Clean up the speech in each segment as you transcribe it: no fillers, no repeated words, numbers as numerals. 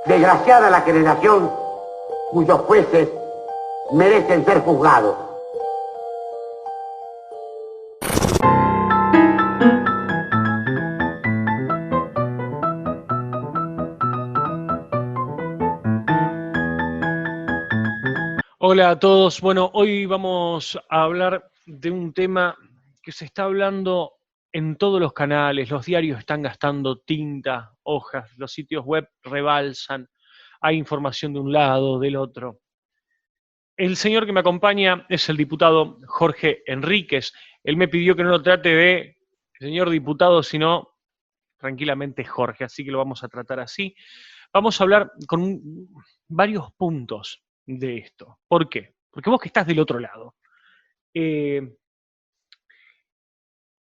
Desgraciada la generación cuyos jueces merecen ser juzgados. Hola a todos. Bueno, hoy vamos a hablar de un tema que se está hablando en todos los canales. Los diarios están gastando tinta, hojas, los sitios web rebalsan, hay información de un lado, del otro. El señor que me acompaña es el diputado Jorge Enríquez. Él me pidió que no lo trate de señor diputado, sino tranquilamente Jorge, así que lo vamos a tratar así. Vamos a hablar con varios puntos de esto. ¿Por qué? Porque vos que estás del otro lado.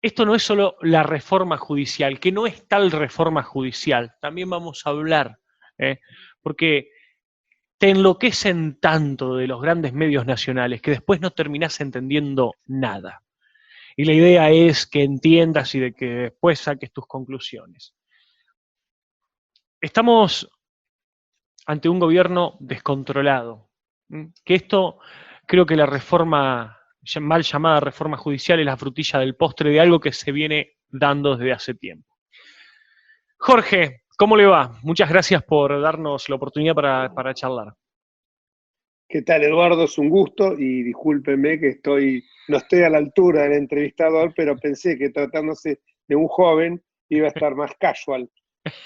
Esto no es solo la reforma judicial, que no es tal reforma judicial, también vamos a hablar, porque te enloquecen tanto de los grandes medios nacionales que después no terminás entendiendo nada. Y la idea es que entiendas y de que después saques tus conclusiones. Estamos ante un gobierno descontrolado. Que esto, creo que la reforma, mal llamada reforma judicial, es la frutilla del postre de algo que se viene dando desde hace tiempo. Jorge, ¿cómo le va? Muchas gracias por darnos la oportunidad para charlar. ¿Qué tal, Eduardo? Es un gusto y discúlpenme que no estoy a la altura del entrevistador, pero pensé que tratándose de un joven iba a estar más casual.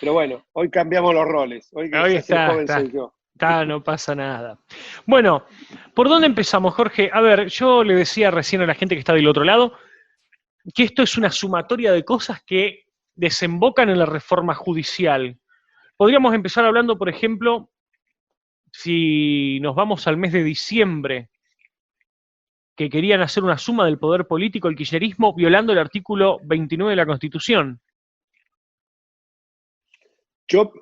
Pero bueno, hoy cambiamos los roles. Hoy el joven soy yo. No pasa nada. Bueno, ¿por dónde empezamos, Jorge? A ver, yo le decía recién a la gente que está del otro lado que esto es una sumatoria de cosas que desembocan en la reforma judicial. Podríamos empezar hablando, por ejemplo, si nos vamos al mes de diciembre, que querían hacer una suma del poder político, el kirchnerismo, violando el artículo 29 de la Constitución. Yo,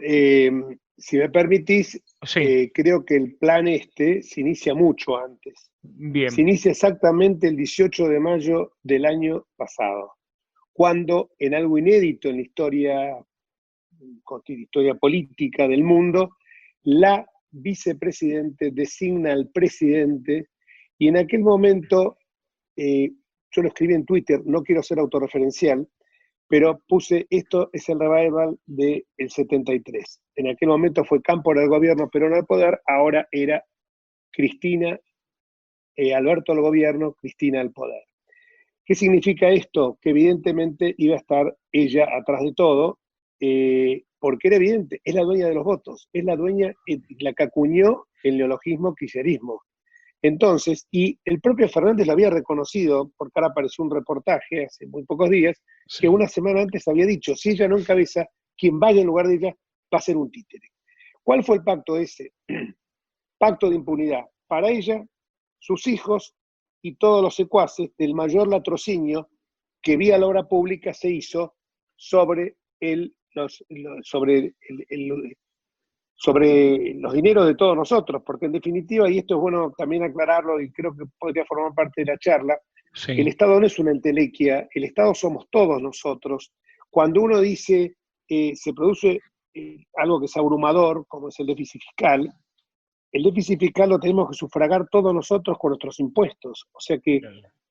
si me permitís, sí. Creo que el plan se inicia mucho antes. Bien. Se inicia exactamente el 18 de mayo del año pasado, cuando en algo inédito en la historia política del mundo, la vicepresidente designa al presidente y en aquel momento, yo lo escribí en Twitter, no quiero ser autorreferencial, pero puse, esto es el revival del 73. En aquel momento fue Cámpora del gobierno, Perón al poder, ahora era Cristina, Alberto al gobierno, Cristina al poder. ¿Qué significa esto? Que evidentemente iba a estar ella atrás de todo, porque era evidente, es la dueña de los votos, es la dueña, la que acuñó el neologismo kirchnerismo. Entonces, y el propio Fernández lo había reconocido, porque ahora apareció un reportaje hace muy pocos días, sí, que una semana antes había dicho, si ella no encabeza, quien vaya en lugar de ella va a ser un títere. ¿Cuál fue el pacto ese? Pacto de impunidad para ella, sus hijos y todos los secuaces del mayor latrocinio que vía la obra pública se hizo sobre los dineros de todos nosotros, porque en definitiva, y esto es bueno también aclararlo y creo que podría formar parte de la charla, sí, el Estado no es una entelequia, el Estado somos todos nosotros. Cuando uno dice se produce algo que es abrumador, como es el déficit fiscal, el déficit fiscal lo tenemos que sufragar todos nosotros con nuestros impuestos. O sea que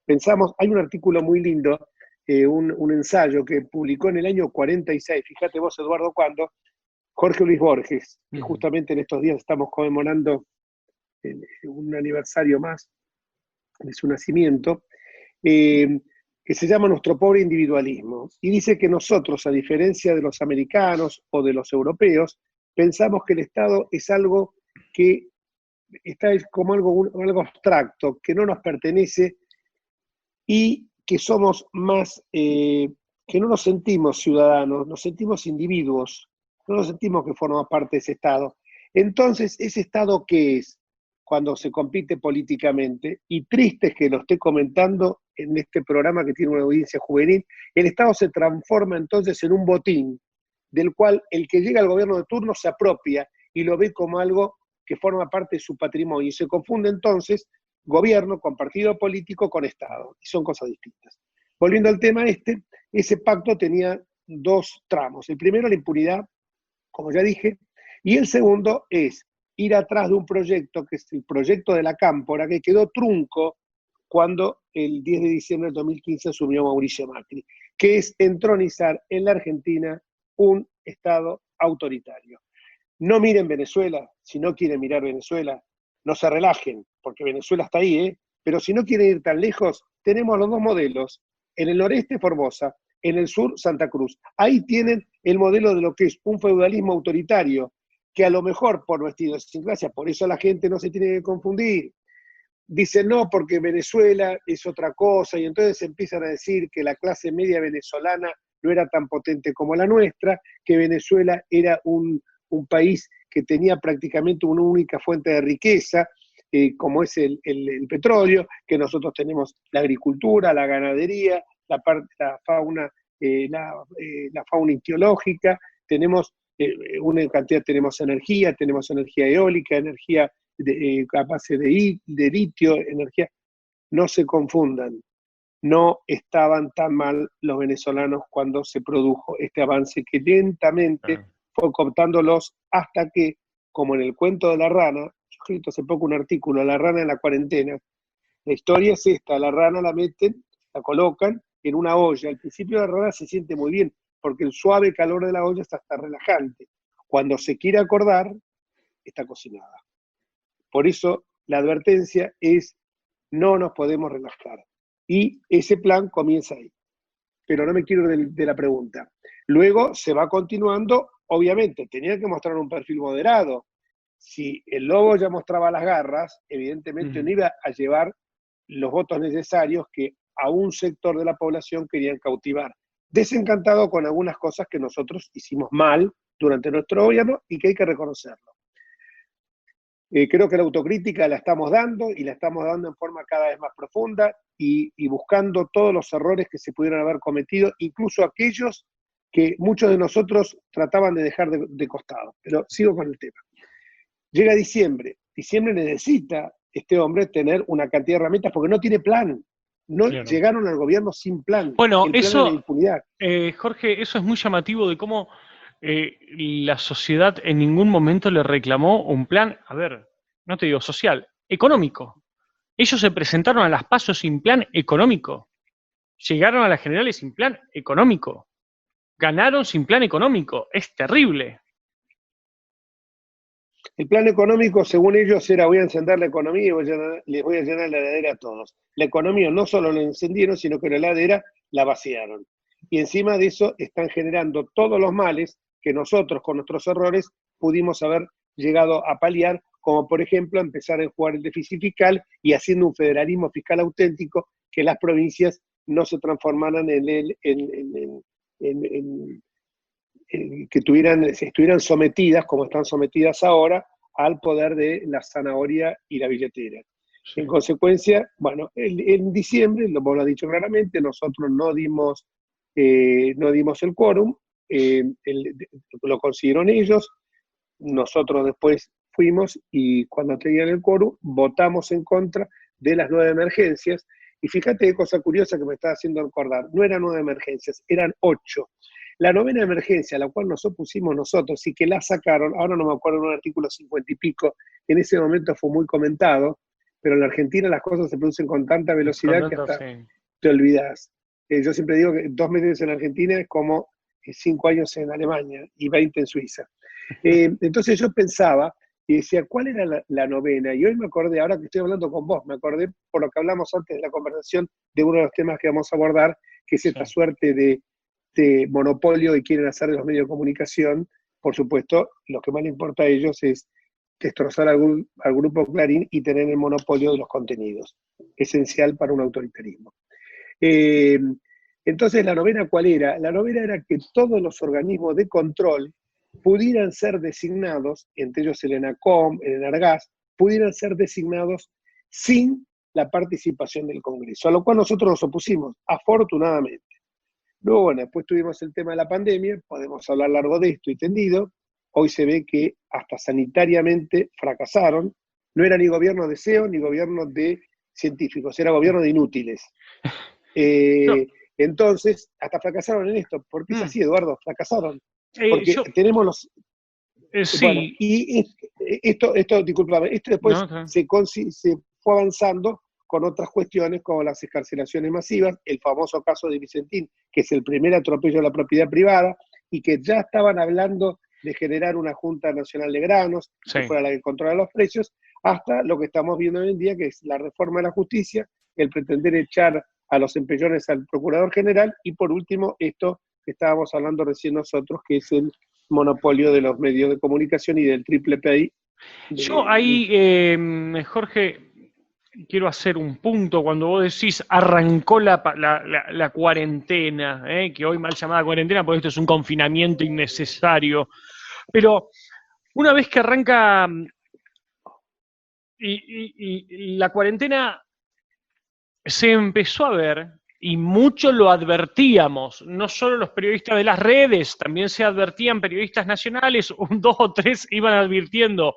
pensamos, hay un artículo muy lindo, un ensayo que publicó en el año 46, fíjate vos, Eduardo, cuando Jorge Luis Borges, que justamente en estos días estamos conmemorando un aniversario más de su nacimiento, que se llama Nuestro pobre individualismo, y dice que nosotros, a diferencia de los americanos o de los europeos, pensamos que el Estado es algo que está como algo abstracto, que no nos pertenece y que somos más, que no nos sentimos ciudadanos, nos sentimos individuos, no nos sentimos que formamos parte de ese Estado. Entonces, ¿ese Estado qué es cuando se compite políticamente? Y triste es que lo esté comentando en este programa que tiene una audiencia juvenil, el Estado se transforma entonces en un botín, del cual el que llega al gobierno de turno se apropia y lo ve como algo que forma parte de su patrimonio, y se confunde entonces gobierno con partido político con Estado, y son cosas distintas. Volviendo al tema ese pacto tenía dos tramos. El primero, la impunidad, como ya dije, Y el segundo es ir atrás de un proyecto, que es el proyecto de la Cámpora, que quedó trunco cuando el 10 de diciembre del 2015 asumió Mauricio Macri, que es entronizar en la Argentina un Estado autoritario. No miren Venezuela, si no quieren mirar Venezuela, no se relajen, porque Venezuela está ahí, ¿eh? Pero si no quieren ir tan lejos, tenemos los dos modelos. En el noreste, Formosa, en el sur, Santa Cruz. Ahí tienen el modelo de lo que es un feudalismo autoritario, que a lo mejor por nuestra idiosincrasia, por eso la gente no se tiene que confundir. Dicen no, porque Venezuela es otra cosa, y entonces empiezan a decir que la clase media venezolana no era tan potente como la nuestra, que Venezuela era un país que tenía prácticamente una única fuente de riqueza, como es el petróleo, que nosotros tenemos la agricultura, la ganadería, la fauna, la fauna ictiológica, tenemos una cantidad, tenemos energía eólica, energía a base de litio, energía. No se confundan, no estaban tan mal los venezolanos cuando se produjo este avance que lentamente fue cooptándolos hasta que, como en el cuento de la rana, yo he escrito hace poco un artículo, La rana en la cuarentena, la historia es esta, la rana la meten, la colocan en una olla, al principio la rana se siente muy bien, porque el suave calor de la olla está hasta relajante, cuando se quiere acordar, está cocinada. Por eso la advertencia es, no nos podemos relajar. Y ese plan comienza ahí. Pero no me quiero de la pregunta. Luego se va continuando, obviamente, tenía que mostrar un perfil moderado. Si el lobo ya mostraba las garras, evidentemente no iba a llevar los votos necesarios que a un sector de la población querían cautivar. Desencantado con algunas cosas que nosotros hicimos mal durante nuestro gobierno y que hay que reconocerlo. Creo que la autocrítica la estamos dando y la estamos dando en forma cada vez más profunda y buscando todos los errores que se pudieran haber cometido, incluso aquellos que muchos de nosotros trataban de dejar de costado. Pero sigo con el tema. Llega diciembre. Diciembre necesita este hombre tener una cantidad de herramientas porque no tiene plan. No claro. Llegaron al gobierno sin plan. Bueno, el plan eso, de la impunidad. Jorge, eso es muy llamativo de cómo la sociedad en ningún momento le reclamó un plan, a ver, no te digo social, económico. Ellos se presentaron a las PASO sin plan económico. Llegaron a las generales sin plan económico. Ganaron sin plan económico. Es terrible. El plan económico, según ellos, era voy a encender la economía y les voy a llenar la heladera a todos. La economía no solo la encendieron, sino que la heladera la vaciaron. Y encima de eso están generando todos los males que nosotros, con nuestros errores, pudimos haber llegado a paliar, como por ejemplo empezar a jugar el déficit fiscal y haciendo un federalismo fiscal auténtico, que las provincias no se transformaran que estuvieran sometidas, como están sometidas ahora, al poder de la zanahoria y la billetera. Sí. En consecuencia, bueno, en diciembre, vos lo has dicho claramente, nosotros no dimos el quórum, lo consiguieron ellos, nosotros después fuimos y cuando tenían el quórum votamos en contra de las 9 emergencias, y fíjate qué cosa curiosa que me está haciendo recordar, no eran 9 emergencias, eran 8. La 9ª emergencia, a la cual nos opusimos nosotros y que la sacaron, ahora no me acuerdo, en un artículo 50 y pico, en ese momento fue muy comentado, pero en la Argentina las cosas se producen con tanta velocidad que hasta te olvidás. Yo siempre digo que 2 meses en Argentina es como 5 años en Alemania y 20 en Suiza. Entonces yo pensaba y decía, ¿cuál era la 9ª? Y hoy me acordé, ahora que estoy hablando con vos, me acordé por lo que hablamos antes de la conversación de uno de los temas que vamos a abordar, que es esta suerte de monopolio que quieren hacer de los medios de comunicación. Por supuesto, lo que más le importa a ellos es destrozar al grupo Clarín y tener el monopolio de los contenidos, esencial para un autoritarismo. Entonces, ¿la 9ª cuál era? La 9ª era que todos los organismos de control pudieran ser designados, entre ellos el ENACOM, el ENARGAS, pudieran ser designados sin la participación del Congreso, a lo cual nosotros nos opusimos, afortunadamente. Luego, bueno, después tuvimos el tema de la pandemia, podemos hablar largo de esto y tendido. Hoy se ve que hasta sanitariamente fracasaron. No era ni gobierno de CEO ni gobierno de científicos, era gobierno de inútiles. Entonces, hasta fracasaron en esto. ¿Por qué es así, Eduardo? Fracasaron. Porque tenemos los... Sí. Bueno, y discúlpame, esto después No, se fue avanzando con otras cuestiones como las excarcelaciones masivas, el famoso caso de Vicentín, que es el primer atropello a la propiedad privada, y que ya estaban hablando de generar una Junta Nacional de Granos, sí, que fuera la que controla los precios, hasta lo que estamos viendo hoy en día, que es la reforma de la justicia, el pretender echar a los empellones al Procurador General, y por último, esto que estábamos hablando recién nosotros, que es el monopolio de los medios de comunicación y del triple PI. Yo ahí, Jorge, quiero hacer un punto cuando vos decís arrancó la cuarentena, que hoy mal llamada cuarentena, porque esto es un confinamiento innecesario, pero una vez que arranca y la cuarentena se empezó a ver, y mucho lo advertíamos, no solo los periodistas de las redes, también se advertían periodistas nacionales, dos o tres iban advirtiendo,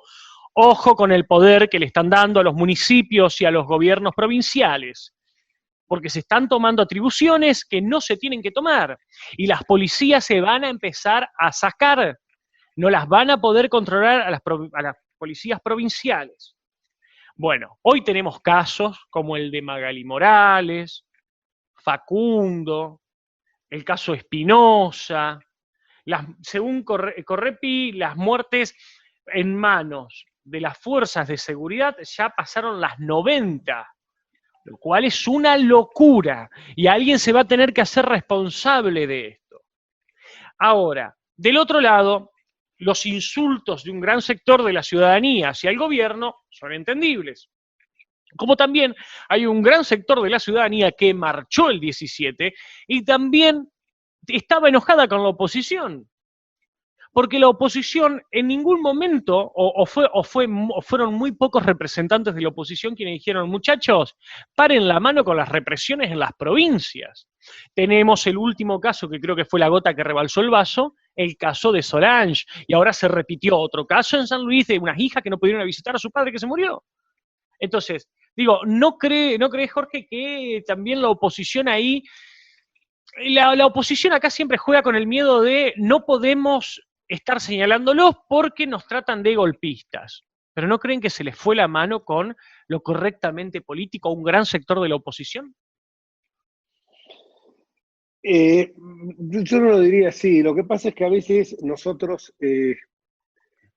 ojo con el poder que le están dando a los municipios y a los gobiernos provinciales, porque se están tomando atribuciones que no se tienen que tomar, y las policías se van a empezar a sacar, no las van a poder controlar a las policías provinciales. Bueno, hoy tenemos casos como el de Magali Morales, Facundo, el caso Espinosa, según Correpi, las muertes en manos de las fuerzas de seguridad ya pasaron las 90, lo cual es una locura, y alguien se va a tener que hacer responsable de esto. Ahora, del otro lado, los insultos de un gran sector de la ciudadanía hacia el gobierno son entendibles. Como también hay un gran sector de la ciudadanía que marchó el 17 y también estaba enojada con la oposición. Porque la oposición en ningún momento, fueron muy pocos representantes de la oposición quienes dijeron, muchachos, paren la mano con las represiones en las provincias. Tenemos el último caso, que creo que fue la gota que rebalsó el vaso, el caso de Solange, y ahora se repitió otro caso en San Luis de unas hijas que no pudieron visitar a su padre que se murió. Entonces, digo, ¿no cree Jorge, que también la oposición ahí, la oposición acá siempre juega con el miedo de no podemos estar señalándolos porque nos tratan de golpistas? ¿Pero no creen que se les fue la mano con lo correctamente político a un gran sector de la oposición? Yo no lo diría así. Lo que pasa es que a veces nosotros,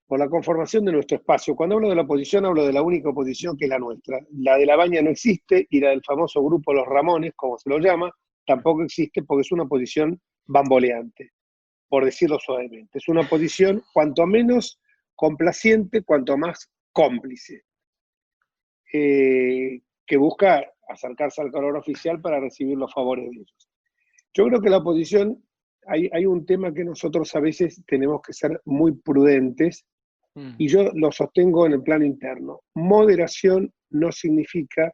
por la conformación de nuestro espacio, cuando hablo de la oposición, hablo de la única oposición que es la nuestra. La de la Baña no existe, y la del famoso grupo Los Ramones, como se lo llama, tampoco existe, porque es una oposición bamboleante, por decirlo suavemente. Es una oposición cuanto menos complaciente, cuanto más cómplice, que busca acercarse al color oficial para recibir los favores de ellos. Yo creo que la oposición, hay un tema que nosotros a veces tenemos que ser muy prudentes, y yo lo sostengo en el plano interno. Moderación no significa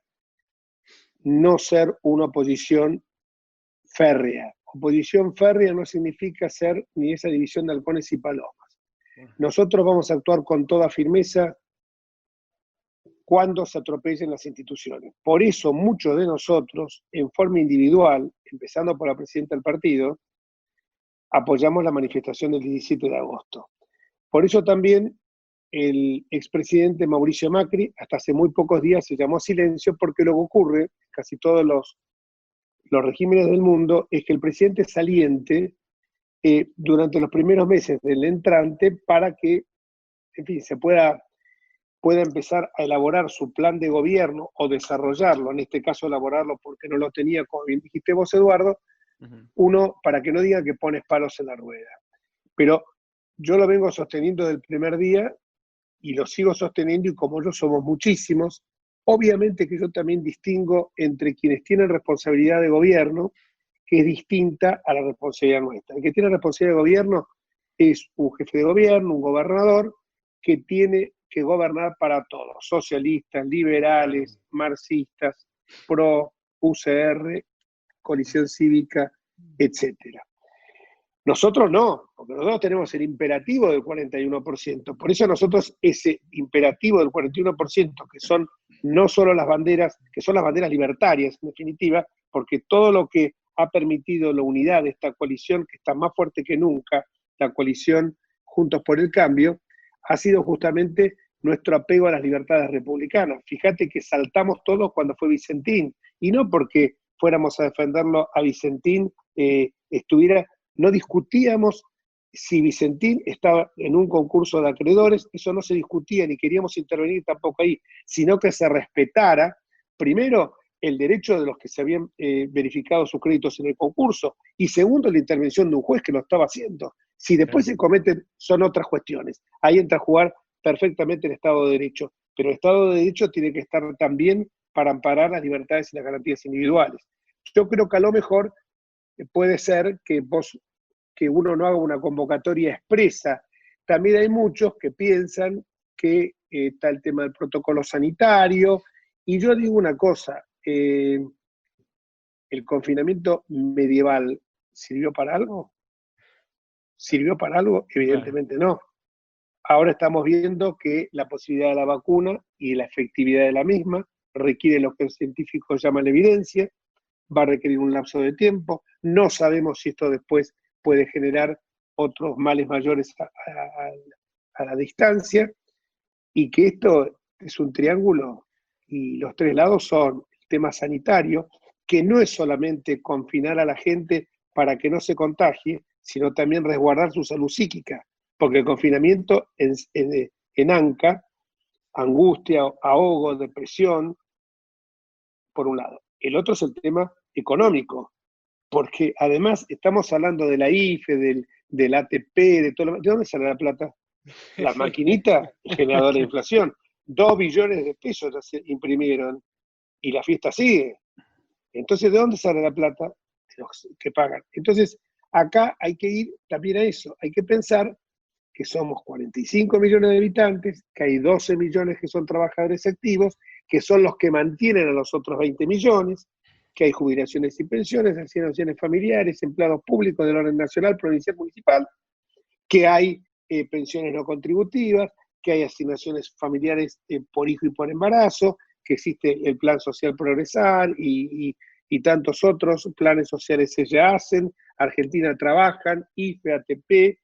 no ser una oposición férrea. Oposición férrea no significa ser ni esa división de halcones y palomas. Nosotros vamos a actuar con toda firmeza cuando se atropellen las instituciones. Por eso muchos de nosotros, en forma individual, empezando por la presidenta del partido, apoyamos la manifestación del 17 de agosto. Por eso también el expresidente Mauricio Macri, hasta hace muy pocos días, se llamó a silencio, porque lo que ocurre en casi todos los regímenes del mundo es que el presidente saliente, durante los primeros meses del entrante, para que, en fin, se pueda empezar a elaborar su plan de gobierno o desarrollarlo, en este caso elaborarlo porque no lo tenía, como bien dijiste vos, Eduardo, uno, para que no diga que pones palos en la rueda. Pero yo lo vengo sosteniendo desde el primer día, y lo sigo sosteniendo, y como yo somos muchísimos, obviamente que yo también distingo entre quienes tienen responsabilidad de gobierno, que es distinta a la responsabilidad nuestra. El que tiene responsabilidad de gobierno es un jefe de gobierno, un gobernador, que tiene que gobernar para todos, socialistas, liberales, marxistas, pro, UCR, coalición cívica, etcétera. Nosotros no, porque nosotros tenemos el imperativo del 41%. Por eso nosotros ese imperativo del 41%, que son no solo las banderas, que son las banderas libertarias, en definitiva, porque todo lo que ha permitido la unidad de esta coalición, que está más fuerte que nunca, la coalición Juntos por el Cambio, ha sido justamente nuestro apego a las libertades republicanas. Fíjate que saltamos todos cuando fue Vicentín, y no porque fuéramos a defenderlo a Vicentín, no discutíamos si Vicentín estaba en un concurso de acreedores, eso no se discutía, ni queríamos intervenir tampoco ahí, sino que se respetara, primero, el derecho de los que se habían verificado sus créditos en el concurso, y segundo, la intervención de un juez que lo estaba haciendo. Si después se cometen, son otras cuestiones. Ahí entra a jugar perfectamente el Estado de Derecho, pero el Estado de Derecho tiene que estar también para amparar las libertades y las garantías individuales. Yo creo que a lo mejor puede ser que uno no haga una convocatoria expresa. También hay muchos que piensan que está el tema del protocolo sanitario, y yo digo una cosa, ¿el confinamiento medieval sirvió para algo? ¿Sirvió para algo? Evidentemente no. Ahora estamos viendo que la posibilidad de la vacuna y la efectividad de la misma requiere lo que los científicos llaman evidencia, va a requerir un lapso de tiempo, no sabemos si esto después puede generar otros males mayores a la distancia, y que esto es un triángulo y los tres lados son el tema sanitario, que no es solamente confinar a la gente para que no se contagie, sino también resguardar su salud psíquica, porque el confinamiento en ANCA, angustia, ahogo, depresión, por un lado. El otro es el tema económico, porque además estamos hablando de la IFE, del ATP, de todo lo. ¿De dónde sale la plata? La maquinita generadora de inflación. 2 billones de pesos ya se imprimieron y la fiesta sigue. Entonces, ¿de dónde sale la plata? De los que pagan. Entonces, acá hay que ir también a eso. Hay que pensar que somos 45 millones de habitantes, que hay 12 millones que son trabajadores activos, que son los que mantienen a los otros 20 millones, que hay jubilaciones y pensiones, asignaciones familiares, empleados públicos del orden nacional, provincial, municipal, que hay pensiones no contributivas, que hay asignaciones familiares por hijo y por embarazo, que existe el Plan Social Progresar y tantos otros planes sociales se ya hacen, Argentina Trabajan, IFE, ATP,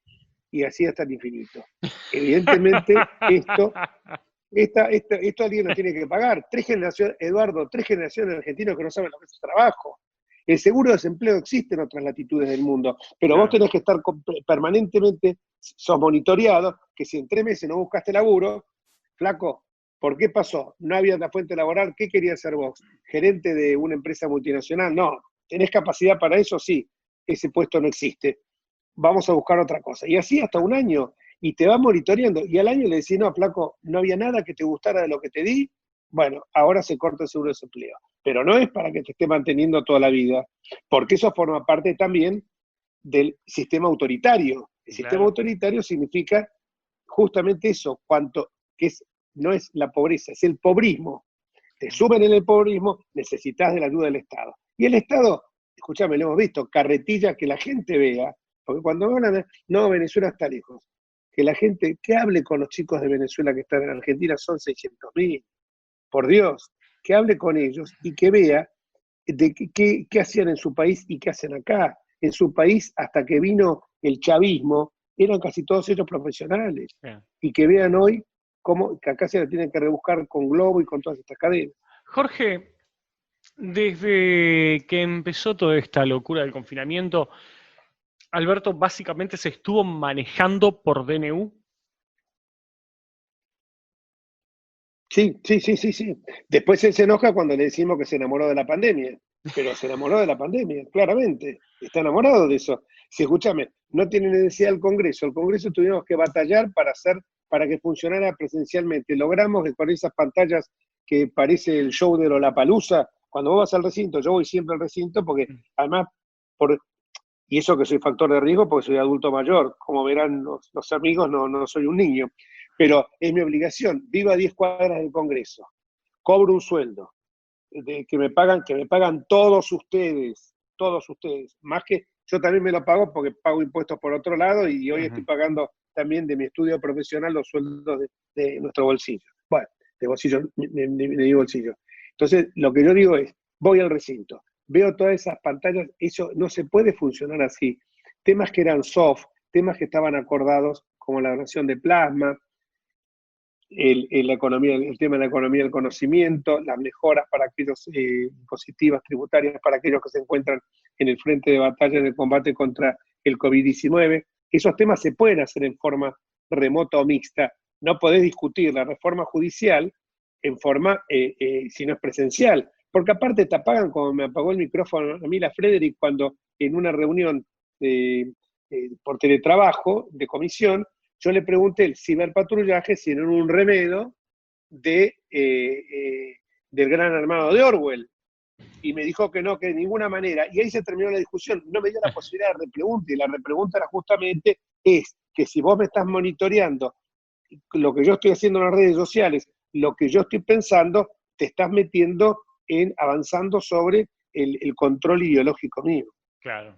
y así hasta el infinito. Evidentemente, esto alguien lo tiene que pagar. 3 generaciones, Eduardo, 3 generaciones de argentinos que no saben lo que es trabajo. El seguro de desempleo existe en otras latitudes del mundo, pero vos tenés que estar permanentemente, sos monitoreado, que si en 3 meses no buscaste laburo, flaco, ¿por qué pasó? No había una fuente laboral, ¿qué querías ser vos? ¿Gerente de una empresa multinacional? No. ¿Tenés capacidad para eso? Sí. Ese puesto no existe. Vamos a buscar otra cosa. Y así hasta un año, y te va monitoreando, y al año le decís, no, flaco, no había nada que te gustara de lo que te di, bueno, ahora se corta el seguro de desempleo. Pero no es para que te esté manteniendo toda la vida, porque eso forma parte también del sistema autoritario. El sistema autoritario significa justamente eso, no es la pobreza, es el pobrismo. Te suben en el pobrismo, necesitas de la ayuda del Estado. Y el Estado, escúchame, lo hemos visto, carretilla que la gente vea, porque cuando hablan, no, Venezuela está lejos, que la gente, que hable con los chicos de Venezuela que están en Argentina, son 600.000, por Dios, que hable con ellos y que vea de qué hacían en su país y qué hacen acá. En su país, hasta que vino el chavismo, eran casi todos ellos profesionales. Y que vean hoy cómo que acá se la tienen que rebuscar con Globo y con todas estas cadenas. Jorge, desde que empezó toda esta locura del confinamiento, Alberto básicamente se estuvo manejando por DNU. Sí. Después él se enoja cuando le decimos que se enamoró de la pandemia, pero se enamoró de la pandemia, claramente. Está enamorado de eso. Si escúchame, no tiene necesidad el Congreso tuvimos que batallar para que funcionara presencialmente. Logramos que con esas pantallas que parece el show de Lollapalooza, cuando vos vas al recinto, yo voy siempre al recinto porque además, y eso que soy factor de riesgo porque soy adulto mayor, como verán los amigos, no soy un niño, pero es mi obligación, vivo a 10 cuadras del Congreso, cobro un sueldo, que me pagan todos ustedes, más que yo también me lo pago porque pago impuestos por otro lado y hoy estoy pagando también de mi estudio profesional los sueldos de nuestro bolsillo. Bueno, de mi bolsillo. Entonces, lo que yo digo es, voy al recinto, veo todas esas pantallas, eso no se puede funcionar así. Temas que eran soft, temas que estaban acordados, como la donación de plasma, la economía, el tema de la economía del conocimiento, las mejoras para aquellos positivas tributarias para aquellos que se encuentran en el frente de batalla en el combate contra el COVID-19. Esos temas se pueden hacer en forma remota o mixta. No podés discutir la reforma judicial en forma, si no es presencial, porque aparte te apagan, como me apagó el micrófono a mí la Frederick cuando en una reunión por teletrabajo de comisión, yo le pregunté el ciberpatrullaje si era un remedio del Gran Hermano de Orwell. Y me dijo que no, que de ninguna manera. Y ahí se terminó la discusión. No me dio la posibilidad de repregunta. Y la repregunta era justamente que si vos me estás monitoreando lo que yo estoy haciendo en las redes sociales, lo que yo estoy pensando, te estás metiendo avanzando sobre el control ideológico mío. Claro.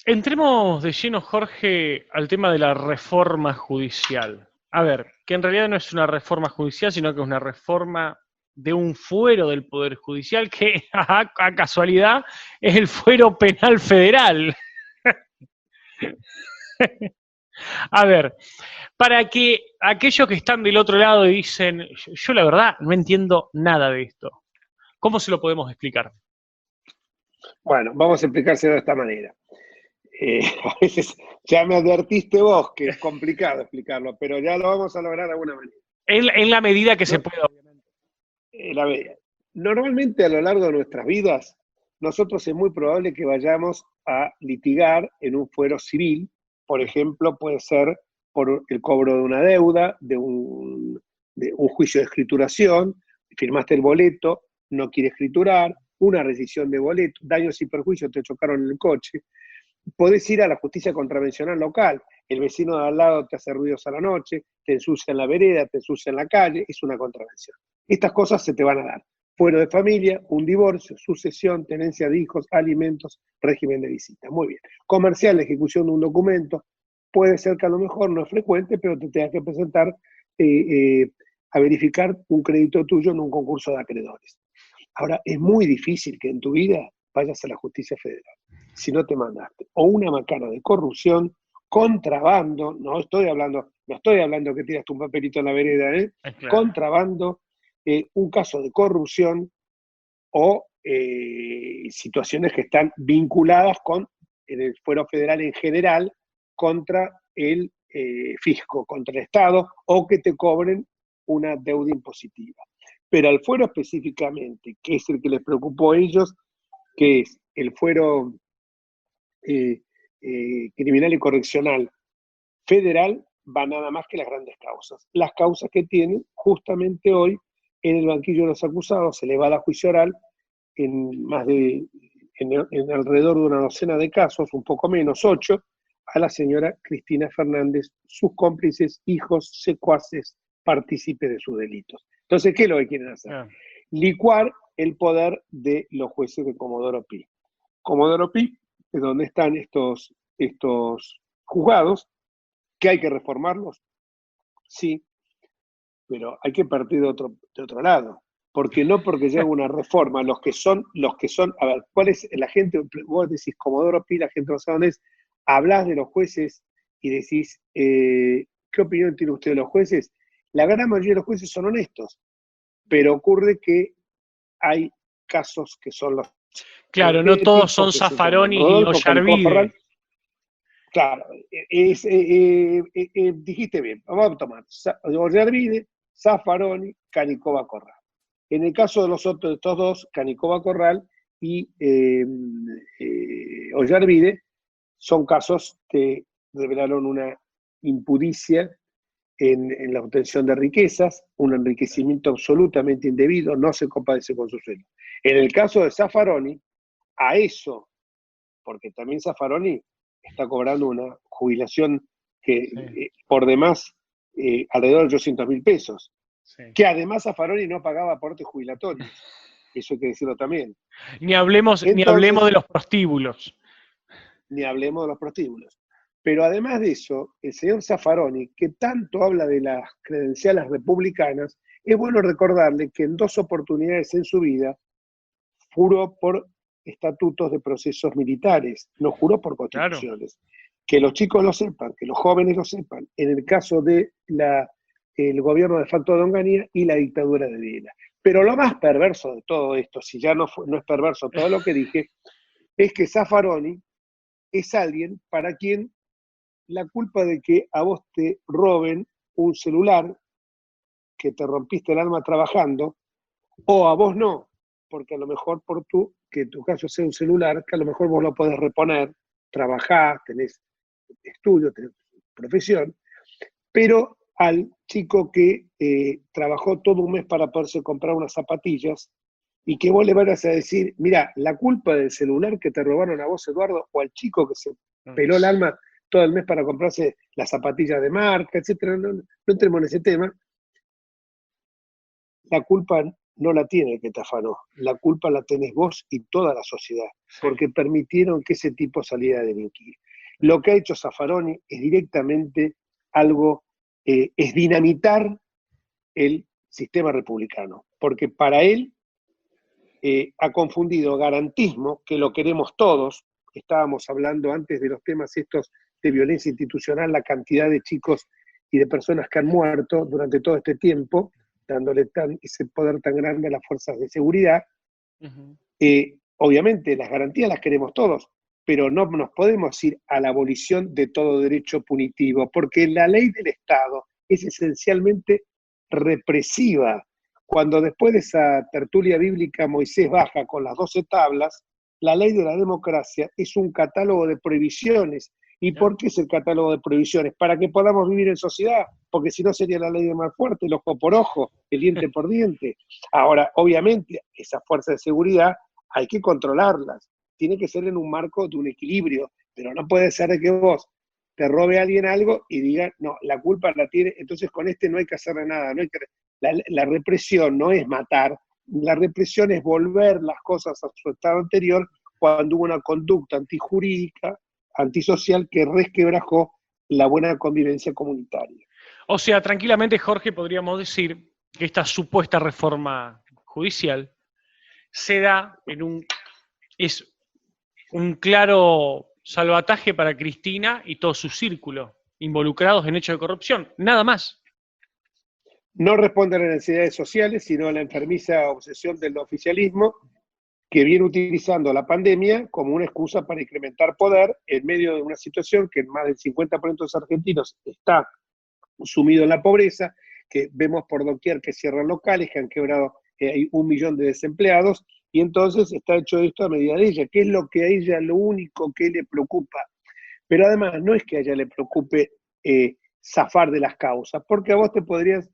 Entremos de lleno, Jorge, al tema de la reforma judicial. A ver, que en realidad no es una reforma judicial, sino que es una reforma de un fuero del Poder Judicial que, a casualidad, es el fuero penal federal. A ver, para que aquellos que están del otro lado y dicen, yo la verdad no entiendo nada de esto, ¿cómo se lo podemos explicar? Bueno, vamos a explicárselo de esta manera. A veces ya me advertiste vos que es complicado explicarlo, pero ya lo vamos a lograr de alguna manera. En la medida que se pueda, obviamente. Normalmente a lo largo de nuestras vidas, nosotros es muy probable que vayamos a litigar en un fuero civil. Por ejemplo, puede ser por el cobro de una deuda, de un juicio de escrituración, firmaste el boleto, no quiere escriturar, una rescisión de boleto, daños y perjuicios, te chocaron en el coche. Podés ir a la justicia contravencional local, el vecino de al lado te hace ruidos a la noche, te ensucia en la vereda, te ensucia en la calle, es una contravención. Estas cosas se te van a dar. Fuero de familia, un divorcio, sucesión, tenencia de hijos, alimentos, régimen de visita. Muy bien. Comercial, la ejecución de un documento, puede ser que a lo mejor no es frecuente, pero te tengas que presentar a verificar un crédito tuyo en un concurso de acreedores. Ahora, es muy difícil que en tu vida vayas a la justicia federal si no te mandaste o una macana de corrupción, contrabando, no estoy hablando que tiraste un papelito en la vereda, claro. Contrabando, un caso de corrupción o situaciones que están vinculadas con el fuero federal en general contra el fisco, contra el Estado, o que te cobren una deuda impositiva. Pero al fuero específicamente, que es el que les preocupó a ellos, que es el fuero criminal y correccional federal, va nada más que las grandes causas. Las causas que tienen justamente hoy en el banquillo de los acusados, se le va a la juicio oral en alrededor de una docena de casos, un poco menos, 8, a la señora Cristina Fernández, sus cómplices, hijos, secuaces, partícipes de sus delitos. Entonces, ¿qué es lo que quieren hacer? Licuar el poder de los jueces de Comodoro Pi. Comodoro Pi es donde están estos juzgados, que hay que reformarlos, sí, pero hay que partir de otro lado. Porque no porque llegue una reforma, los que son, a ver, ¿cuál es la gente? Vos decís Comodoro Pi, la gente no sabe dónde es, hablás de los jueces y decís, ¿qué opinión tiene usted de los jueces? La gran mayoría de los jueces son honestos, pero ocurre que hay casos que son los... Claro, no todos son Zaffaroni y Ollarvide. Claro, dijiste bien, vamos a tomar Ollarvide, Zaffaroni, Canicova Corral. En el caso de estos dos, Canicova Corral y Ollarvide, son casos que revelaron una impuricia en la obtención de riquezas, un enriquecimiento absolutamente indebido, no se compadece con su sueldo. En el caso de Zaffaroni, a eso, porque también Zaffaroni está cobrando una jubilación que por demás alrededor de 800.000 pesos, que además Zaffaroni no pagaba aportes jubilatorios, eso hay que decirlo también. Ni hablemos de los prostíbulos. Ni hablemos de los prostíbulos. Pero además de eso, el señor Zaffaroni, que tanto habla de las credenciales republicanas, es bueno recordarle que en 2 oportunidades en su vida juró por estatutos de procesos militares, no juró por constituciones. Claro. Que los chicos lo sepan, que los jóvenes lo sepan, en el caso de el gobierno de facto de Onganía y la dictadura de Videla. Pero lo más perverso de todo esto, si ya no es perverso todo lo que dije, es que Zaffaroni es alguien para quien la culpa de que a vos te roben un celular, que te rompiste el alma trabajando, o a vos no, porque a lo mejor que tu caso sea un celular, que a lo mejor vos lo podés reponer, trabajás, tenés estudio, tenés profesión, pero al chico que trabajó todo un mes para poderse comprar unas zapatillas y que vos le vayas a decir, mira, la culpa del celular que te robaron a vos, Eduardo, o al chico que se peló el alma todo el mes para comprarse las zapatillas de marca, etcétera, no entremos en ese tema, la culpa no la tiene el que te afanó, la culpa la tenés vos y toda la sociedad, porque permitieron que ese tipo saliera a delinquir. Lo que ha hecho Zaffaroni es directamente algo, es dinamitar el sistema republicano, porque para él ha confundido garantismo, que lo queremos todos, estábamos hablando antes de los temas estos de violencia institucional, la cantidad de chicos y de personas que han muerto durante todo este tiempo, dándole ese poder tan grande a las fuerzas de seguridad. Obviamente las garantías las queremos todos, pero no nos podemos ir a la abolición de todo derecho punitivo, porque la ley del Estado es esencialmente represiva. Cuando después de esa tertulia bíblica Moisés baja con las 12 tablas, la ley de la democracia es un catálogo de prohibiciones. ¿Y por qué es el catálogo de prohibiciones? Para que podamos vivir en sociedad, porque si no sería la ley de más fuerte, el ojo por ojo, el diente por diente. Ahora, obviamente, esas fuerzas de seguridad hay que controlarlas, tiene que ser en un marco de un equilibrio, pero no puede ser de que vos te robe a alguien algo y diga, no, la culpa la tiene, entonces con este no hay que hacerle nada, no hay que... La represión no es matar, la represión es volver las cosas a su estado anterior cuando hubo una conducta antijurídica, antisocial, que resquebrajó la buena convivencia comunitaria. O sea, tranquilamente, Jorge, podríamos decir que esta supuesta reforma judicial se da es un claro salvataje para Cristina y todo su círculo, involucrados en hechos de corrupción, nada más. No responde a las necesidades sociales, sino a la enfermiza obsesión del oficialismo, que viene utilizando la pandemia como una excusa para incrementar poder en medio de una situación que más del 50% de los argentinos está sumido en la pobreza, que vemos por doquier que cierran locales, que han quebrado, hay 1 millón de desempleados, y entonces está hecho esto a medida de ella, que es lo que a ella lo único que le preocupa. Pero además no es que a ella le preocupe zafar de las causas, porque a vos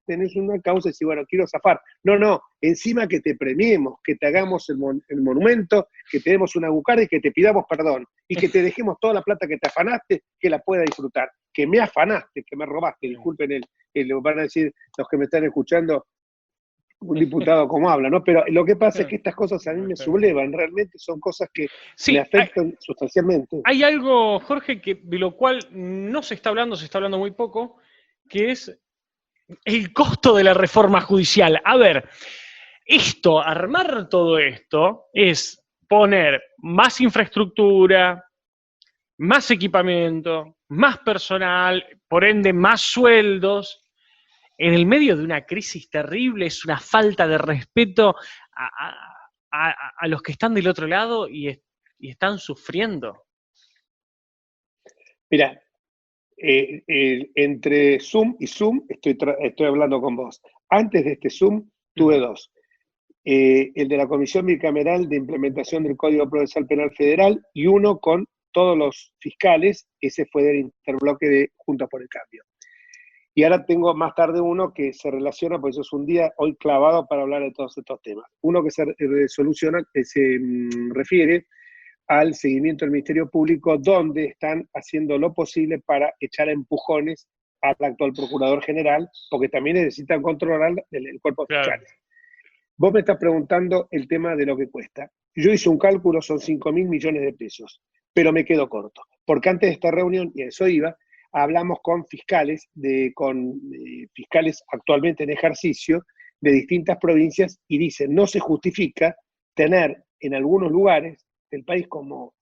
tenés una causa y decís, bueno, quiero zafar. No, encima que te premiemos, que te hagamos el monumento, que te demos una bucarda y que te pidamos perdón, y que te dejemos toda la plata que te afanaste, que la pueda disfrutar. Que me afanaste, que me robaste, disculpen van a decir los que me están escuchando, un diputado como habla, ¿no? Pero lo que pasa es que estas cosas a mí me sublevan, realmente son cosas que me afectan sustancialmente. Hay algo, Jorge, de lo cual no se está hablando muy poco, que es el costo de la reforma judicial. A ver, armar todo esto es poner más infraestructura, más equipamiento, más personal, por ende más sueldos, en el medio de una crisis terrible. Es una falta de respeto a los que están del otro lado y están sufriendo. Mira, entre Zoom y Zoom estoy hablando con vos. Antes de este Zoom tuve dos. El de la Comisión Bicameral de Implementación del Código Procesal Penal Federal y uno con todos los fiscales, ese fue del interbloque de Juntos por el Cambio. Y ahora tengo más tarde uno que se relaciona, por eso es un día hoy clavado para hablar de todos estos temas. Uno que se refiere al seguimiento del Ministerio Público, donde están haciendo lo posible para echar a empujones al actual Procurador General, porque también necesitan controlar el cuerpo de fiscales. Vos me estás preguntando el tema de lo que cuesta. Yo hice un cálculo, son 5.000 millones de pesos, pero me quedo corto, porque antes de esta reunión, y a eso iba, hablamos con fiscales, fiscales actualmente en ejercicio de distintas provincias, y dicen, no se justifica tener en algunos lugares del país como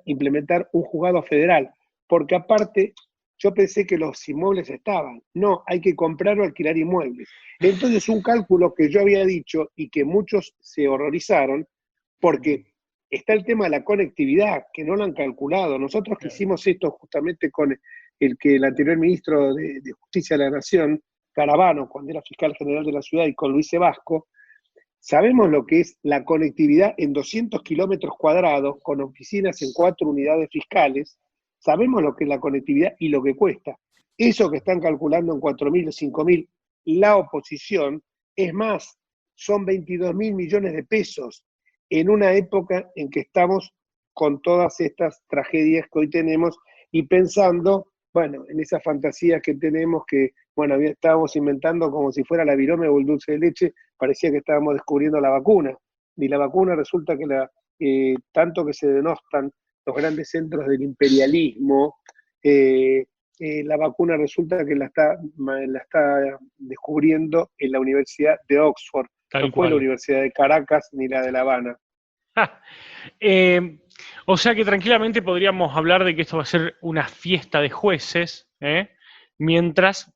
implementar un juzgado federal, porque aparte yo pensé que los inmuebles estaban. No, hay que comprar o alquilar inmuebles. Entonces un cálculo que yo había dicho y que muchos se horrorizaron, porque está el tema de la conectividad, que no lo han calculado. Nosotros que hicimos esto justamente con el anterior ministro de Justicia de la Nación, Caravano, cuando era fiscal general de la ciudad, y con Luis Sebasco, sabemos lo que es la conectividad en 200 kilómetros cuadrados, con oficinas en 4 unidades fiscales. Sabemos lo que es la conectividad y lo que cuesta. Eso que están calculando en 4.000 o 5.000 la oposición, es más, son 22.000 millones de pesos en una época en que estamos con todas estas tragedias que hoy tenemos y pensando, bueno, en esas fantasías que tenemos que, bueno, estábamos inventando como si fuera la virome o el dulce de leche, parecía que estábamos descubriendo la vacuna. Y la vacuna resulta que tanto que se denostan los grandes centros del imperialismo, la vacuna resulta que la está descubriendo en la Universidad de Oxford. No fue la Universidad de Caracas ni la de La Habana. O sea que tranquilamente podríamos hablar de que esto va a ser una fiesta de jueces, mientras,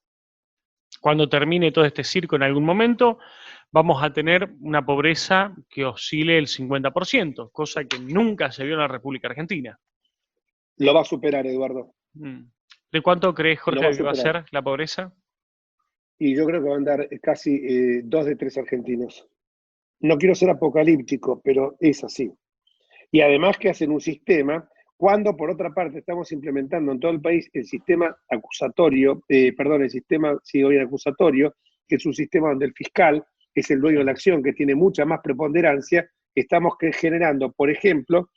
cuando termine todo este circo en algún momento, vamos a tener una pobreza que oscile el 50%, cosa que nunca se vio en la República Argentina. Lo va a superar, Eduardo. ¿De cuánto crees, Jorge, que va a ser la pobreza? Y yo creo que va a andar casi 2 de 3 argentinos. No quiero ser apocalíptico, pero es así. Y además que hacen un sistema, cuando por otra parte estamos implementando en todo el país el sistema acusatorio, acusatorio, que es un sistema donde el fiscal es el dueño de la acción, que tiene mucha más preponderancia, estamos generando, por ejemplo,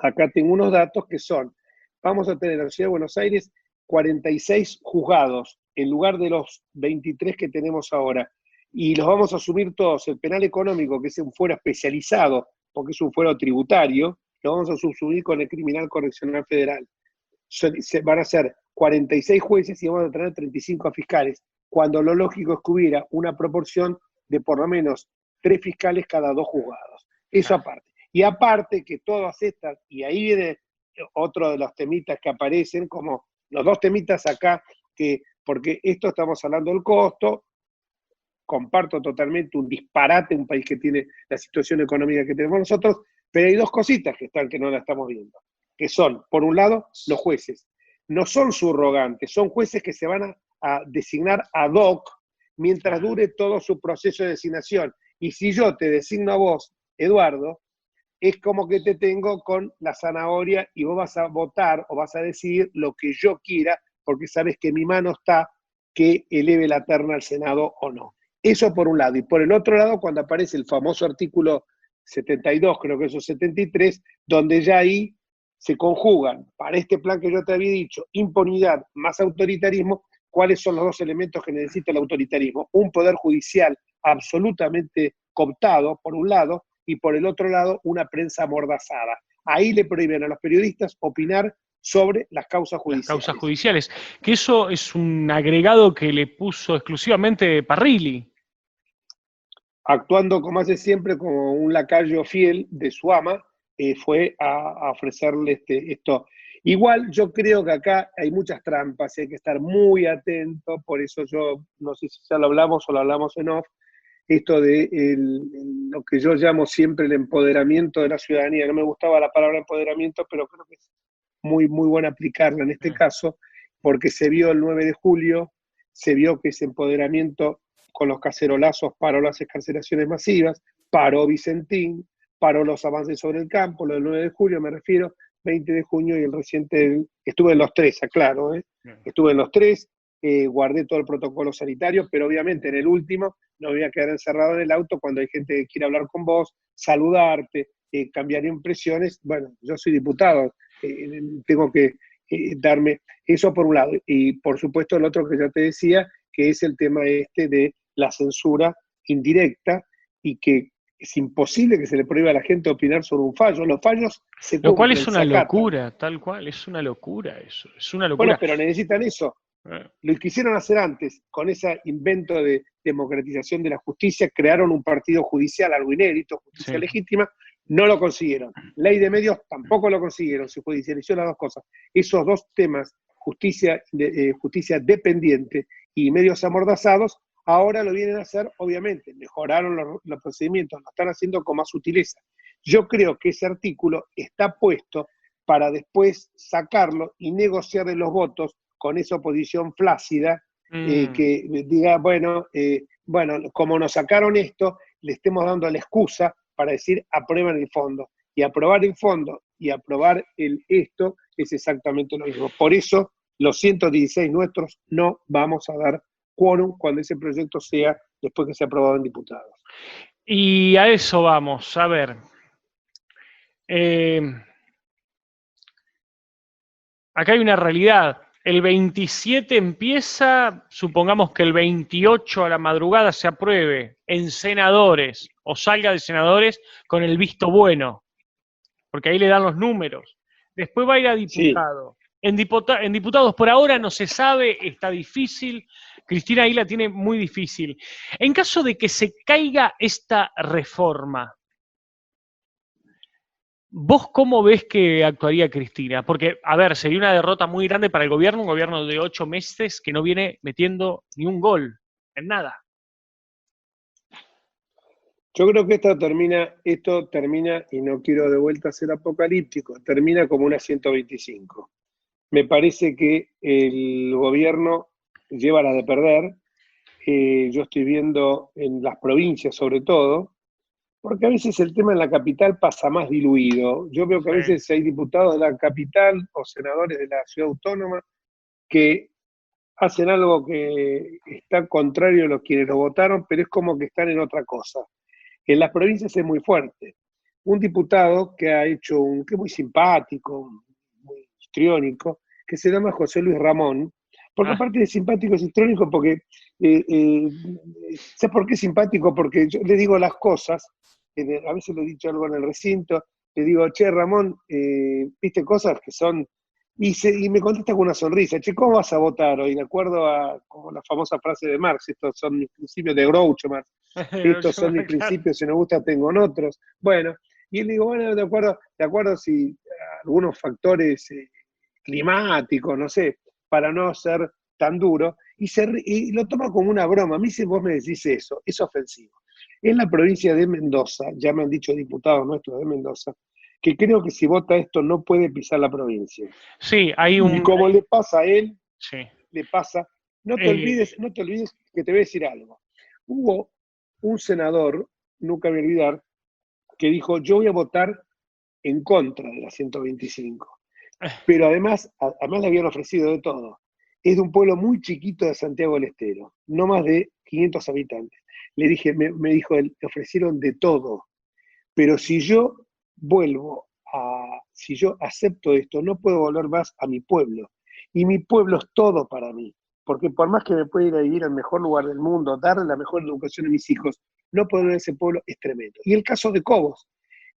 acá tengo unos datos que son, vamos a tener en la Ciudad de Buenos Aires 46 juzgados, en lugar de los 23 que tenemos ahora, y los vamos a asumir todos. El penal económico, que es un fuero especializado, porque es un fuero tributario, lo vamos a subsumir con el criminal correccional federal. Van a ser 46 jueces y vamos a tener 35 fiscales, cuando lo lógico es que hubiera una proporción de por lo menos 3 fiscales cada 2 juzgados. Eso aparte. Y aparte que todas estas, y ahí viene otro de los temitas que aparecen, como los 2 temitas acá, porque esto estamos hablando del costo, comparto totalmente un disparate, un país que tiene la situación económica que tenemos nosotros, pero hay 2 cositas que no la estamos viendo, que son, por un lado, los jueces. No son subrogantes, son jueces que se van a designar ad hoc mientras dure todo su proceso de designación. Y si yo te designo a vos, Eduardo, es como que te tengo con la zanahoria y vos vas a votar o vas a decidir lo que yo quiera, porque sabes que en mi mano está que eleve la terna al Senado o no. Eso por un lado. Y por el otro lado, cuando aparece el famoso artículo 72, creo que eso es 73, donde ya ahí se conjugan, para este plan que yo te había dicho, impunidad más autoritarismo, ¿cuáles son los 2 elementos que necesita el autoritarismo? Un poder judicial absolutamente cooptado, por un lado, y por el otro lado, una prensa amordazada. Ahí le prohíben a los periodistas opinar sobre las causas judiciales. Las causas judiciales, que eso es un agregado que le puso exclusivamente Parrilli. Actuando como hace siempre, como un lacayo fiel de su ama, fue a ofrecerle esto. Igual yo creo que acá hay muchas trampas, hay que estar muy atento, por eso yo, no sé si ya lo hablamos o lo hablamos en off, esto de lo que yo llamo siempre el empoderamiento de la ciudadanía. No me gustaba la palabra empoderamiento, pero creo que es muy, muy bueno aplicarla en este caso, porque se vio el 9 de julio, se vio que ese empoderamiento con los cacerolazos paró las excarcelaciones masivas, paró Vicentín, paró los avances sobre el campo, lo del 9 de julio me refiero, 20 de junio y el reciente, estuve en los 3, aclaro, estuve en los 3, guardé todo el protocolo sanitario, pero obviamente en el último no voy a quedar encerrado en el auto cuando hay gente que quiere hablar con vos, saludarte, cambiar impresiones. Bueno, yo soy diputado, tengo que darme eso por un lado, y por supuesto el otro que ya te decía, que es el tema de la censura indirecta, y que es imposible que se le prohíba a la gente opinar sobre un fallo. Los fallos se cumplen. Lo cual es una locura, tal cual, es una locura eso, es una locura. Bueno, pero necesitan eso. Lo quisieron hacer antes, con ese invento de democratización de la justicia, crearon un partido judicial, algo inédito, justicia legítima, No lo consiguieron. Ley de medios tampoco lo consiguieron, se judicializó las dos cosas. Esos dos temas, justicia dependiente y medios amordazados, ahora lo vienen a hacer, obviamente, mejoraron los procedimientos, lo están haciendo con más sutileza. Yo creo que ese artículo está puesto para después sacarlo y negociar los votos con esa oposición flácida, que diga, bueno, como nos sacaron esto, le estemos dando la excusa para decir aprueban el fondo. Y aprobar el fondo y aprobar esto es exactamente lo mismo. Por eso, los 116 nuestros no vamos a dar quórum cuando ese proyecto sea después que sea aprobado en diputados. Y a eso vamos, a ver. Acá hay una realidad. El 27 empieza, supongamos que el 28 a la madrugada se apruebe en senadores o salga de senadores con el visto bueno, porque ahí le dan los números. Después va a ir a diputado. Sí. En diputados por ahora no se sabe, está difícil. Cristina ahí la tiene muy difícil. En caso de que se caiga esta reforma, ¿vos cómo ves que actuaría Cristina? Porque, a ver, sería una derrota muy grande para el gobierno, un gobierno de 8 meses que no viene metiendo ni un gol en nada. Yo creo que esto termina, y no quiero de vuelta ser apocalíptico, termina como una 125. Me parece que el gobierno lleva la de perder. Yo estoy viendo en las provincias sobre todo, porque a veces el tema en la capital pasa más diluido. Yo veo que a veces hay diputados de la capital o senadores de la ciudad autónoma que hacen algo que está contrario a los quienes lo votaron, pero es como que están en otra cosa. En las provincias es muy fuerte. Un diputado que ha hecho que es muy simpático, muy histriónico, que se llama José Luis Ramón, porque aparte de simpático es histriónico porque, ¿sabes por qué es simpático? Porque yo le digo las cosas, a veces le he dicho algo en el recinto, le digo, che, Ramón, viste cosas que son, y me contesta con una sonrisa, che, ¿cómo vas a votar hoy? De acuerdo a como la famosa frase de Marx, estos son mis principios de Groucho Marx, estos son mis principios, si no gusta tengo en otros. Bueno, y él digo, bueno, de acuerdo si algunos factores climáticos, no sé, para no ser tan duro, y lo toma como una broma. A mí si vos me decís eso, es ofensivo. En la provincia de Mendoza, ya me han dicho diputados nuestros de Mendoza, que creo que si vota esto no puede pisar la provincia. Sí, hay un... Y como le pasa a él, sí. le pasa... No te olvides que te voy a decir algo. Hubo un senador, nunca me voy a olvidar, que dijo, yo voy a votar en contra de la 125. Pero además le habían ofrecido de todo. Es de un pueblo muy chiquito de Santiago del Estero, no más de 500 habitantes. Le dije, me dijo él, te ofrecieron de todo. Pero si yo si yo acepto esto, no puedo volver más a mi pueblo. Y mi pueblo es todo para mí. Porque por más que me pueda ir a vivir al mejor lugar del mundo, darle la mejor educación a mis hijos, no poder ver ese pueblo es tremendo. Y el caso de Cobos,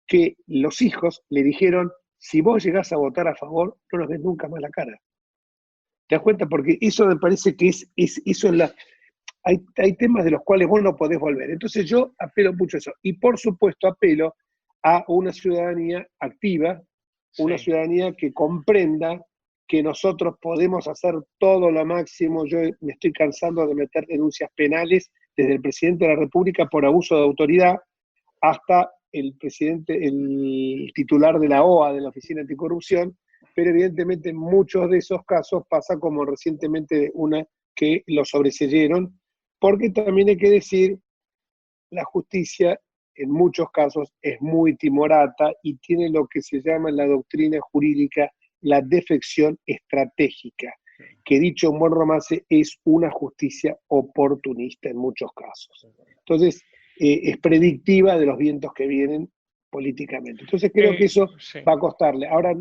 que los hijos le dijeron, si vos llegás a votar a favor, no nos ves nunca más la cara. ¿Te das cuenta? Porque eso me parece que hay temas de los cuales vos no podés volver. Entonces yo apelo mucho a eso. Y por supuesto apelo a una ciudadanía activa, una ciudadanía que comprenda que nosotros podemos hacer todo lo máximo. Yo me estoy cansando de meter denuncias penales desde el presidente de la República por abuso de autoridad hasta el titular de la OA, de la Oficina Anticorrupción, pero evidentemente en muchos de esos casos pasa como recientemente una que lo sobreseyeron, porque también hay que decir, la justicia en muchos casos es muy timorata y tiene lo que se llama en la doctrina jurídica la defección estratégica, que dicho en buen romance es una justicia oportunista en muchos casos. Entonces, es predictiva de los vientos que vienen políticamente. Entonces creo que eso va a costarle. Ahora,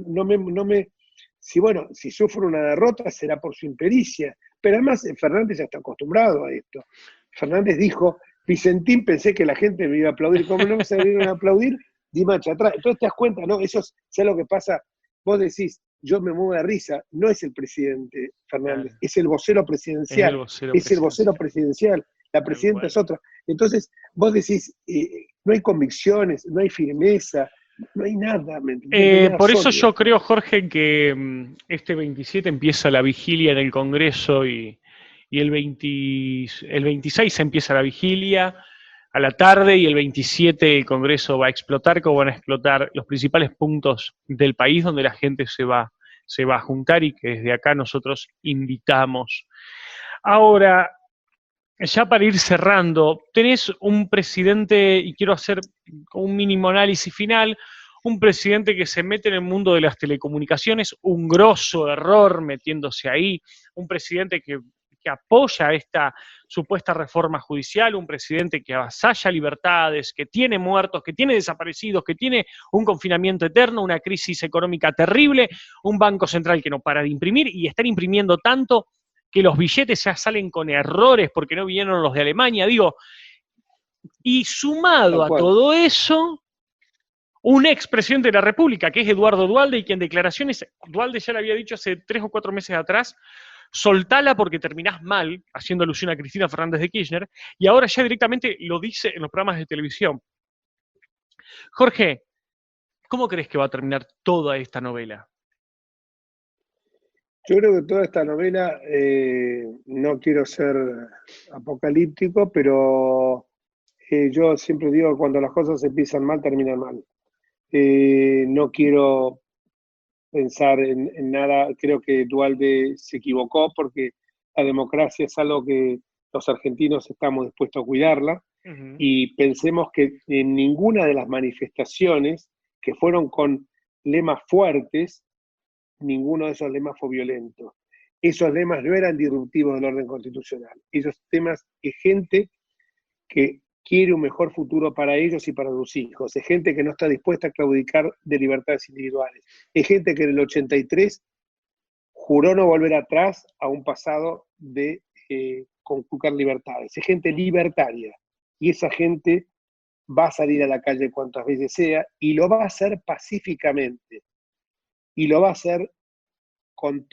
si sufre una derrota será por su impericia, pero además Fernández ya está acostumbrado a esto. Fernández dijo, Vicentín, pensé que la gente me iba a aplaudir, ¿cómo no me salieron a aplaudir? Di marcha atrás. Entonces te das cuenta, ¿no? Eso es lo que pasa. Vos decís, yo me muevo de risa, no es el presidente Fernández, es el vocero presidencial, es el vocero presidencial, la presidenta es otra. Entonces, vos decís, no hay convicciones, no hay firmeza, No hay nada, ¿me entendés? No hay nada Por eso sólido. yo creo, Jorge, que este 27 empieza la vigilia en el Congreso y el 26 empieza la vigilia a la tarde y el 27 el Congreso va a explotar, como van a explotar los principales puntos del país donde la gente se va a juntar y que desde acá nosotros invitamos. Ahora, ya para ir cerrando, tenés un presidente, y quiero hacer un mínimo análisis final, un presidente que se mete en el mundo de las telecomunicaciones, un grosso error metiéndose ahí, un presidente que apoya esta supuesta reforma judicial, un presidente que avasalla libertades, que tiene muertos, que tiene desaparecidos, que tiene un confinamiento eterno, una crisis económica terrible, un banco central que no para de imprimir y están imprimiendo tanto que los billetes ya salen con errores porque no vinieron los de Alemania, digo, y sumado Tal a cual. todo eso, un expresidente de la República, que es Eduardo Duhalde, y que en declaraciones, Duhalde ya le había dicho hace 3 o 4 meses atrás, soltala porque terminás mal, haciendo alusión a Cristina Fernández de Kirchner, y ahora ya directamente lo dice en los programas de televisión. Jorge, ¿cómo crees que va a terminar toda esta novela? Yo creo que toda esta novela, no quiero ser apocalíptico, pero yo siempre digo que cuando las cosas empiezan mal, terminan mal. No quiero pensar en nada, creo que Duhalde se equivocó porque la democracia es algo que los argentinos estamos dispuestos a cuidarla, y pensemos que en ninguna de las manifestaciones que fueron con lemas fuertes, ninguno de esos lemas fue violento. Esos lemas no eran disruptivos del orden constitucional. Esos temas es gente que quiere un mejor futuro para ellos y para sus hijos. Es gente que no está dispuesta a claudicar de libertades individuales. Es gente que en el 83 juró no volver atrás a un pasado de conculcar libertades. Es gente libertaria. Y esa gente va a salir a la calle cuantas veces sea y lo va a hacer pacíficamente. Y lo va a hacer con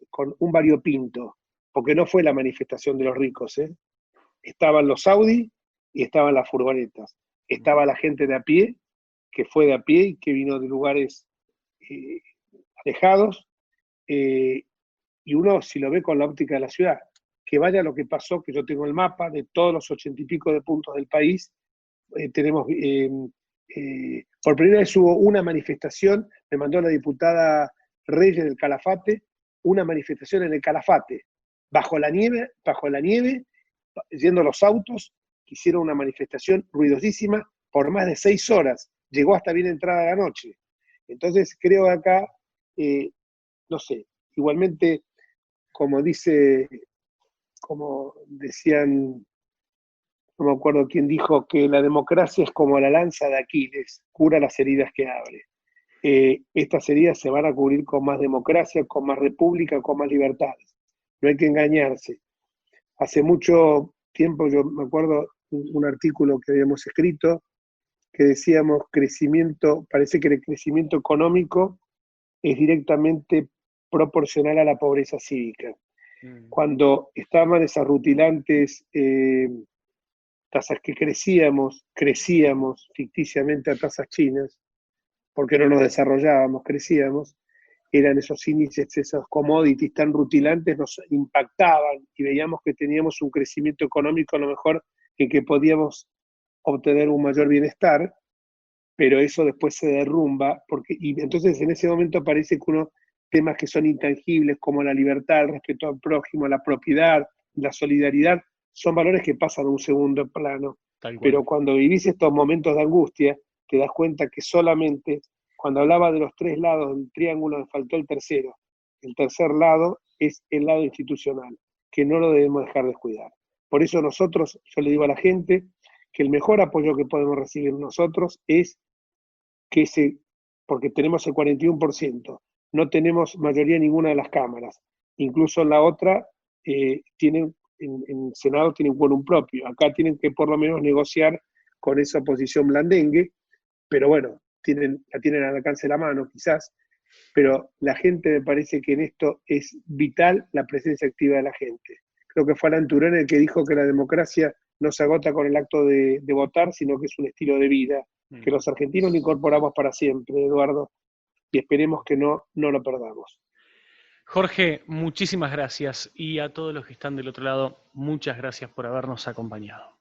con un variopinto, porque no fue la manifestación de los ricos, ¿eh? Estaban los Audi y estaban las furgonetas, estaba la gente de a pie, que fue de a pie y que vino de lugares eh, alejados, y uno si lo ve con la óptica de la ciudad, que vaya lo que pasó, que yo tengo el mapa de todos los 80 y pico de puntos del país, tenemos, por primera vez hubo una manifestación, me mandó la diputada Reyes del Calafate, una manifestación en el Calafate, bajo la nieve, yendo los autos, que hicieron una manifestación ruidosísima por más de 6 horas, llegó hasta bien entrada la noche. Entonces creo acá, no sé, igualmente, como decían, no me acuerdo quién dijo, que la democracia es como la lanza de Aquiles, cura las heridas que abre. Estas heridas se van a cubrir con más democracia, con más república, con más libertades. No hay que engañarse. Hace mucho tiempo, yo me acuerdo un artículo que habíamos escrito, que decíamos parece que el crecimiento económico es directamente proporcional a la pobreza cívica. Cuando estaban esas rutilantes tasas que crecíamos ficticiamente a tasas chinas, porque no nos desarrollábamos, crecíamos, eran esos índices, esos commodities tan rutilantes, nos impactaban y veíamos que teníamos un crecimiento económico a lo mejor en que podíamos obtener un mayor bienestar, pero eso después se derrumba, y entonces en ese momento parece que temas que son intangibles como la libertad, el respeto al prójimo, la propiedad, la solidaridad, son valores que pasan a un segundo plano. Pero cuando vivís estos momentos de angustia, te das cuenta que solamente, cuando hablaba de los 3 lados del triángulo, me faltó el tercero. El tercer lado es el lado institucional, que no lo debemos dejar descuidar. Por eso nosotros, yo le digo a la gente, que el mejor apoyo que podemos recibir nosotros es porque tenemos el 41%, no tenemos mayoría en ninguna de las cámaras, incluso en la otra en el Senado tienen quórum propio, acá tienen que por lo menos negociar con esa oposición blandengue, pero bueno, la tienen al alcance de la mano quizás, pero la gente, me parece que en esto es vital la presencia activa de la gente. Creo que fue Alan Turén el que dijo que la democracia no se agota con el acto de votar, sino que es un estilo de vida, que los argentinos lo incorporamos para siempre, Eduardo, y esperemos que no lo perdamos. Jorge, muchísimas gracias, y a todos los que están del otro lado, muchas gracias por habernos acompañado.